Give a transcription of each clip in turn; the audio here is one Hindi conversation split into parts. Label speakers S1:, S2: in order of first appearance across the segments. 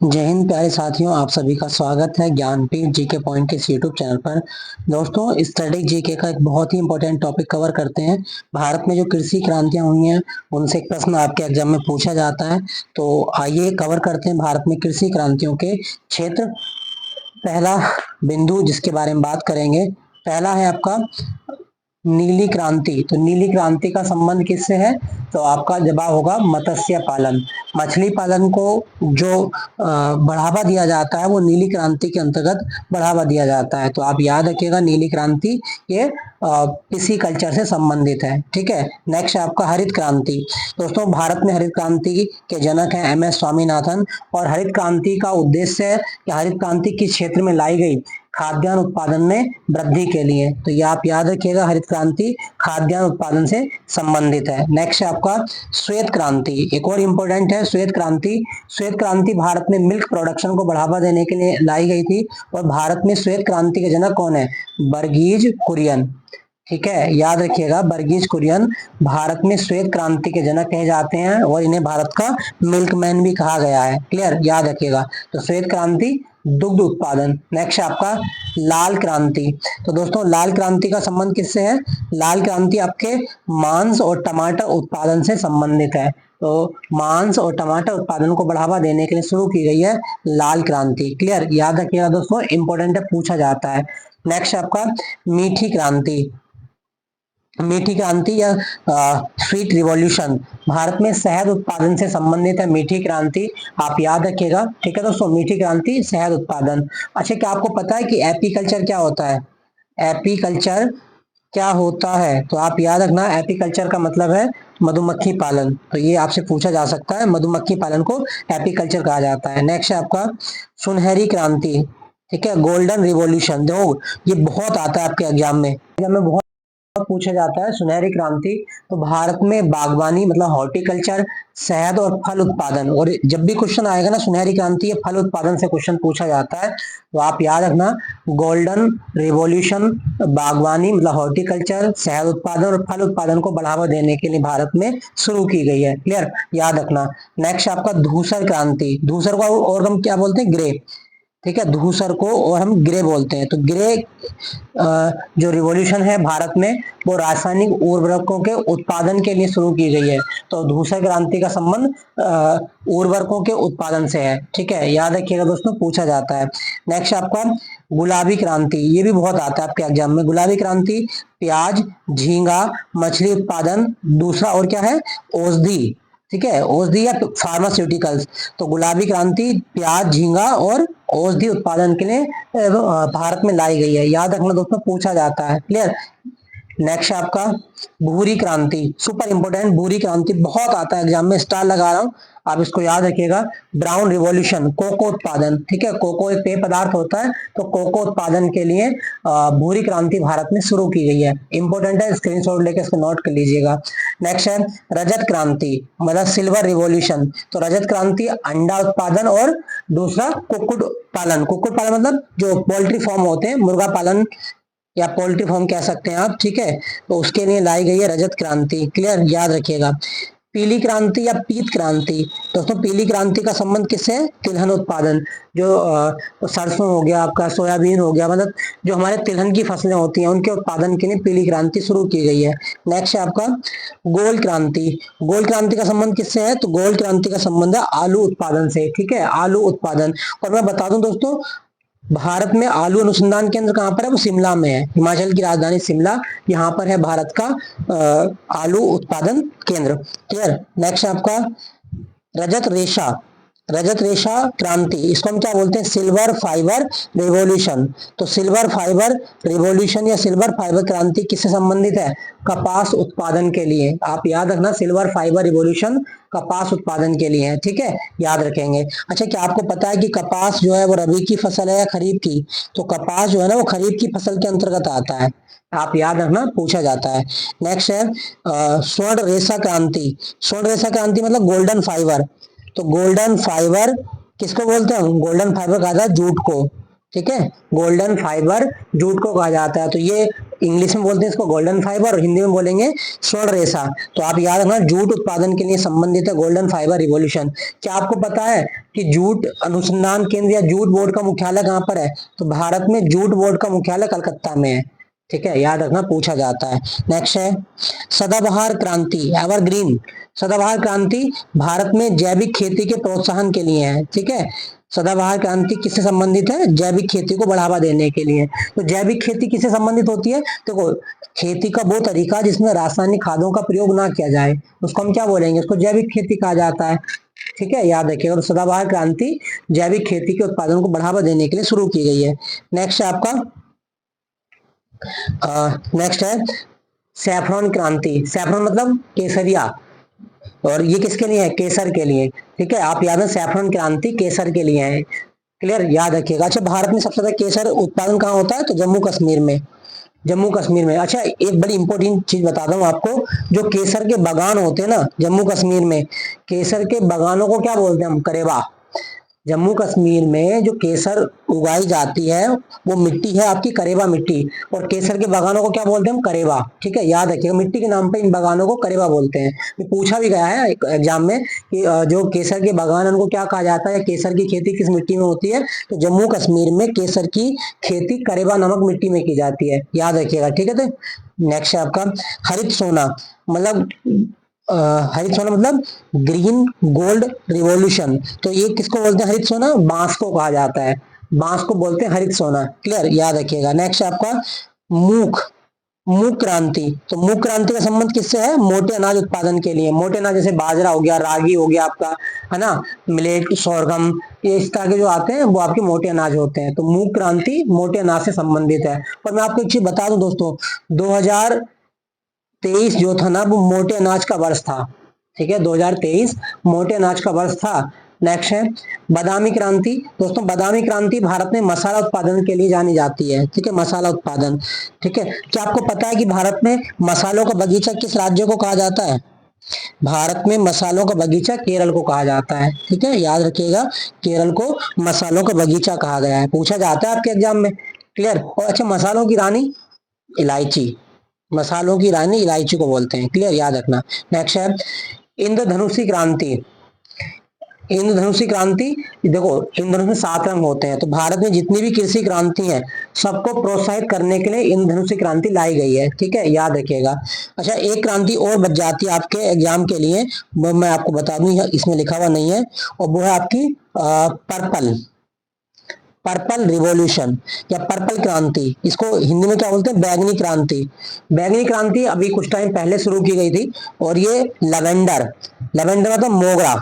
S1: जय हिंद प्यारे साथियों, आप सभी का स्वागत है ज्ञानपीठ जीके पॉइंट के इस यूट्यूब चैनल पर। दोस्तों, स्टैटिक जीके का एक बहुत ही इंपॉर्टेंट टॉपिक कवर करते हैं। भारत में जो कृषि क्रांतियां हुई हैं उनसे एक प्रश्न आपके एग्जाम में पूछा जाता है। तो आइए कवर करते हैं भारत में कृषि क्रांतियों के क्षेत्र। पहला बिंदु जिसके बारे में बात करेंगे, पहला है आपका नीली क्रांति। तो नीली क्रांति का संबंध किससे है? तो आपका जवाब होगा मत्स्य पालन। मछली पालन को जो बढ़ावा दिया जाता है वो नीली क्रांति के अंतर्गत बढ़ावा दिया जाता है। तो आप याद रखिएगा, नीली क्रांति ये पिसी कल्चर से संबंधित है। ठीक है। नेक्स्ट है आपका हरित क्रांति। दोस्तों, भारत में हरित क्रांति के जनक हैं एम एस स्वामीनाथन। और हरित क्रांति का उद्देश्य है कि हरित क्रांति किस क्षेत्र में लाई गई? खाद्यान्न उत्पादन में वृद्धि के लिए। तो ये आप याद रखिएगा, हरित क्रांति खाद्यान्न उत्पादन से संबंधित है। नेक्स्ट है आपका श्वेत क्रांति। एक और इम्पोर्टेंट है श्वेत क्रांति। श्वेत क्रांति भारत में मिल्क प्रोडक्शन को बढ़ावा देने के लिए लाई गई थी। और भारत में श्वेत क्रांति के जनक कौन है? वर्गीज कुरियन। ठीक है, याद रखिएगा, वर्गीज कुरियन भारत में श्वेत क्रांति के जनक कहे जाते हैं और इन्हें भारत का मिल्कमैन भी कहा गया है। क्लियर, याद रखिएगा। तो श्वेत क्रांति दुग्ध उत्पादन। नेक्स्ट आपका लाल क्रांति। तो दोस्तों, लाल क्रांति का संबंध किससे है? लाल क्रांति आपके मांस और टमाटर उत्पादन से संबंधित है। तो मांस और टमाटर उत्पादन को बढ़ावा देने के लिए शुरू की गई है लाल क्रांति। क्लियर, याद रखिएगा दोस्तों, इंपॉर्टेंट है, पूछा जाता है। नेक्स्ट आपका मीठी क्रांति। मीठी क्रांति या स्वीट रिवॉल्यूशन भारत में शहद उत्पादन से संबंधित है। मीठी क्रांति आप याद रखिएगा। ठीक है दोस्तों, मीठी क्रांति शहद उत्पादन। अच्छा, क्या आपको पता है कि एपीकल्चर क्या होता है? एपीकल्चर क्या होता है? तो आप याद रखना, एपीकल्चर का मतलब है मधुमक्खी पालन। तो ये आपसे पूछा जा सकता है, मधुमक्खी पालन को एपीकल्चर कहा जाता है। नेक्स्ट है आपका सुनहरी क्रांति। ठीक है, गोल्डन रिवॉल्यूशन। देखो, ये बहुत आता है आपके एग्जाम में बहुत पूछा जाता है सुनहरी क्रांति। तो भारत में बागवानी मतलब हॉर्टिकल्चर, शहद और फल उत्पादन। और जब भी क्वेश्चन आएगा ना सुनहरी क्रांति या फल उत्पादन से क्वेश्चन पूछा जाता है, तो आप याद रखना, गोल्डन रिवॉल्यूशन, बागवानी मतलब हॉर्टिकल्चर, शहद उत्पादन और फल उत्पादन को बढ़ावा देने के लिए भारत में शुरू की गई है। क्लियर, याद रखना। नेक्स्ट आपका धूसर क्रांति। धूसर को और हम क्या बोलते हैं? ग्रे। ठीक है, धूसर को और हम ग्रे बोलते हैं। तो ग्रे जो रिवॉल्यूशन है भारत में वो रासायनिक उर्वरकों के उत्पादन के लिए शुरू की गई है। तो धूसर क्रांति का संबंध उर्वरकों के उत्पादन से है। ठीक है, याद रखिएगा दोस्तों, पूछा जाता है। नेक्स्ट आपका गुलाबी क्रांति। ये भी बहुत आता है आपके एग्जाम में। गुलाबी क्रांति प्याज, झींगा, मछली उत्पादन, दूसरा और क्या है? औषधि। ठीक है, औषधि या फार्मास्यूटिकल्स। तो गुलाबी क्रांति प्याज, झींगा और औषधि उत्पादन के लिए भारत में लाई गई है। याद रखना दोस्तों, पूछा जाता है। क्लियर। नेक्स्ट आपका भूरी क्रांति। सुपर इंपोर्टेंट, भूरी क्रांति बहुत आता है एग्जाम में, स्टार लगा रहा हूँ, आप इसको याद रखिएगा। ब्राउन रिवॉल्यूशन, कोको उत्पादन। ठीक है, कोको एक पेय पदार्थ होता है, तो कोको उत्पादन के लिए भूरी क्रांति भारत में शुरू की गई है। इंपोर्टेंट है, स्क्रीनशॉट लेके इसको नोट कर लीजिएगा। नेक्स्ट है रजत क्रांति मतलब सिल्वर रिवॉल्यूशन। तो रजत क्रांति अंडा उत्पादन और दूसरा कुक्कुट पालन। कुक्कुट पालन मतलब जो पोल्ट्री फार्म होते हैं, मुर्गा पालन या पोल्ट्री फार्म कह सकते हैं आप। ठीक है, तो उसके लिए लाई गई है रजत क्रांति। क्लियर, याद रखिएगा। पीली क्रांति या पीत क्रांति। दोस्तों, पीली क्रांति का संबंध किससे है? तिलहन उत्पादन। जो सरसों हो गया आपका, सोयाबीन हो गया, मतलब जो हमारे तिलहन की फसलें होती हैं उनके उत्पादन के लिए पीली क्रांति शुरू की गई है। नेक्स्ट है आपका गोल क्रांति। गोल क्रांति का संबंध किससे है? तो गोल क्रांति का संबंध है आलू उत्पादन से। ठीक है, आलू उत्पादन। और मैं बता दूं दोस्तों, भारत में आलू अनुसंधान केंद्र कहाँ पर है? वो शिमला में है, हिमाचल की राजधानी शिमला, यहाँ पर है भारत का आलू उत्पादन केंद्र। क्लियर। नेक्स्ट आपका रजत रेशा। रजत रेशा क्रांति, इसको हम क्या बोलते हैं? Silver fibre revolution. तो सिल्वर फाइबर रिवॉल्यूशन या सिल्वर फाइबर क्रांति किससे संबंधित है? कपास उत्पादन के लिए। आप याद रखना, सिल्वर फाइबर रिवॉल्यूशन कपास उत्पादन के लिए है। ठीक है, याद रखेंगे। अच्छा, क्या आपको पता है कि कपास जो है वो रबी की फसल है या खरीफ की? तो कपास जो है ना वो खरीफ की फसल के अंतर्गत आता है, आप याद रखना, पूछा जाता है। नेक्स्ट है स्वर्ण रेशा क्रांति। स्वर्ण रेशा क्रांति मतलब गोल्डन फाइबर। तो गोल्डन फाइबर किसको बोलते हैं? गोल्डन फाइबर कहा जाता है जूट को। ठीक है, गोल्डन फाइबर जूट को कहा जाता है। तो ये इंग्लिश में बोलते हैं इसको गोल्डन फाइबर और हिंदी में बोलेंगे स्वर्ण रेशा। तो आप याद रखना जूट उत्पादन के लिए संबंधित है गोल्डन फाइबर रिवॉल्यूशन। क्या आपको पता है कि जूट अनुसंधान केंद्र या जूट बोर्ड का मुख्यालय कहाँ पर है? तो भारत में जूट बोर्ड का मुख्यालय कलकत्ता में है। ठीक है, याद रखना, पूछा जाता है। नेक्स्ट है सदाबहार क्रांति, एवरग्रीन। सदाबहार क्रांति भारत में जैविक खेती के प्रोत्साहन के लिए है। ठीक है, सदाबहार क्रांति किससे संबंधित है? जैविक खेती को बढ़ावा देने के लिए। तो जैविक खेती किससे संबंधित होती है? देखो, खेती का वो तरीका जिसमें रासायनिक खादों का प्रयोग ना किया जाए उसको हम क्या बोलेंगे? उसको जैविक खेती कहा जाता है। ठीक है, याद रखिएगा। और सदाबहार क्रांति जैविक खेती के उत्पादन को बढ़ावा देने के लिए शुरू की गई है। नेक्स्ट है आपका नेक्स्ट है सैफरॉन क्रांति। सैफरॉन मतलब केसरिया, और ये किसके लिए है? केसर के लिए। ठीक है, आप याद है सैफरॉन क्रांति केसर के लिए है। क्लियर, याद रखिएगा। अच्छा, भारत में सबसे ज्यादा केसर उत्पादन कहाँ होता है? तो जम्मू कश्मीर में। जम्मू कश्मीर में। अच्छा, एक बड़ी इंपॉर्टेंट चीज बताता हूँ आपको, जो केसर के बागान होते हैं ना जम्मू कश्मीर में, केसर के बागानों को क्या बोलते हैं हम? करेबा। जम्मू कश्मीर में जो केसर उगाई जाती है वो मिट्टी है आपकी करेबा मिट्टी, और केसर के बागानों को क्या बोलते हैं हम? करेबा। ठीक है, याद रखिएगा, मिट्टी के नाम पे इन बागानों को करेबा बोलते हैं। ये पूछा भी गया है एग्जाम में कि जो केसर के बागान उनको क्या कहा जाता है, केसर की खेती किस मिट्टी में होती है? तो जम्मू कश्मीर में केसर की खेती करेबा नामक मिट्टी में की जाती है, याद रखिएगा। ठीक है, तो नेक्स्ट है आपका हरित सोना। मतलब हरित सोना मतलब ग्रीन गोल्ड रिवॉल्यूशन। तो ये किसको बोलते हैं हरित सोना? बांस को कहा जाता है, बांस को बोलते हैं हरित सोना। क्लियर, याद रखिएगा। नेक्स्ट आपका मूख मूक क्रांति। तो मूक क्रांति का संबंध किससे है? मोटे अनाज उत्पादन के लिए। मोटे अनाज जैसे बाजरा हो गया, रागी हो गया आपका, है ना, मिलेट, सोरगम, ये इस तरह के जो आते हैं वो आपके मोटे अनाज होते हैं। तो मूक क्रांति मोटे अनाज से संबंधित है। और मैं आपको एक चीज बता दूं दोस्तों, 2023 जो था ना वो मोटे अनाज का वर्ष था। ठीक है, 2023 मोटे अनाज का वर्ष था। नेक्स्ट है बादामी क्रांति। दोस्तों, बादामी क्रांति भारत में मसाला उत्पादन के लिए जानी जाती है। ठीक है, मसाला उत्पादन। ठीक है, क्या आपको पता है कि भारत में मसालों का बगीचा किस राज्य को कहा जाता है? भारत में मसालों का बगीचा केरल को कहा जाता है। ठीक है, याद रखिएगा, केरल को मसालों का बगीचा कहा गया है, पूछा जाता है आपके एग्जाम में। क्लियर। और अच्छा, मसालों की रानी इलायची, मसालों की रानी इलायची को बोलते हैं। क्लियर, याद रखना। नेक्स्ट है इंद्रधनुषी क्रांति। इंद्रधनुषी क्रांति, देखो इंद्रधनुष में 7 रंग होते हैं, तो भारत में जितनी भी कृषि क्रांति है सबको प्रोत्साहित करने के लिए इंद्रधनुषी क्रांति लाई गई है। ठीक है, याद रखिएगा। अच्छा, एक क्रांति और बच जाती है आपके एग्जाम के लिए, वो मैं आपको बता दूं, इसमें लिखा हुआ नहीं है, और वो है आपकी पर्पल पर्पल रिवॉल्यूशन या पर्पल क्रांति। इसको हिंदी में क्या बोलते हैं? बैगनी क्रांति। बैगनी क्रांति अभी कुछ टाइम पहले शुरू की गई थी, और ये लवेंडर, लवेंडर मतलब मोगरा,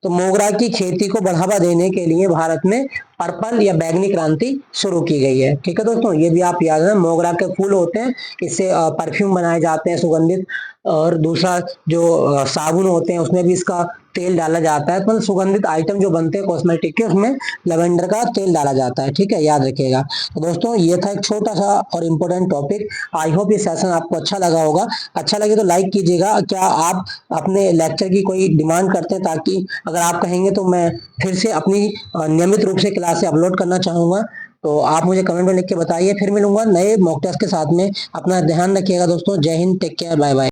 S1: तो मोगरा की खेती को बढ़ावा देने के लिए भारत में पर्पल या बैगनी क्रांति शुरू की गई है। ठीक है दोस्तों, ये भी आप याद रखना। मोगरा के फूल होते हैं, इससे परफ्यूम बनाए जाते हैं सुगंधित, और दूसरा जो साबुन होते हैं उसमें भी इसका तेल डाला जाता है। तो सुगंधित आइटम जो बनते हैं कॉस्मेटिक के, उसमें लेवेंडर का तेल डाला जाता है। ठीक है, याद रखिएगा। तो दोस्तों, ये था एक छोटा सा और इम्पोर्टेंट टॉपिक। आई होप ये सेशन आपको अच्छा लगा होगा। अच्छा लगे तो लाइक कीजिएगा। क्या आप अपने लेक्चर की कोई डिमांड करते हैं, ताकि अगर आप कहेंगे तो मैं फिर से अपनी नियमित रूप से क्लासें अपलोड करना चाहूंगा? तो आप मुझे कमेंट में लिख के बताइए। फिर मिलूंगा नए मॉक टेस्ट के साथ में। अपना ध्यान रखिएगा दोस्तों। जय हिंद, टेक केयर, बाय बाय।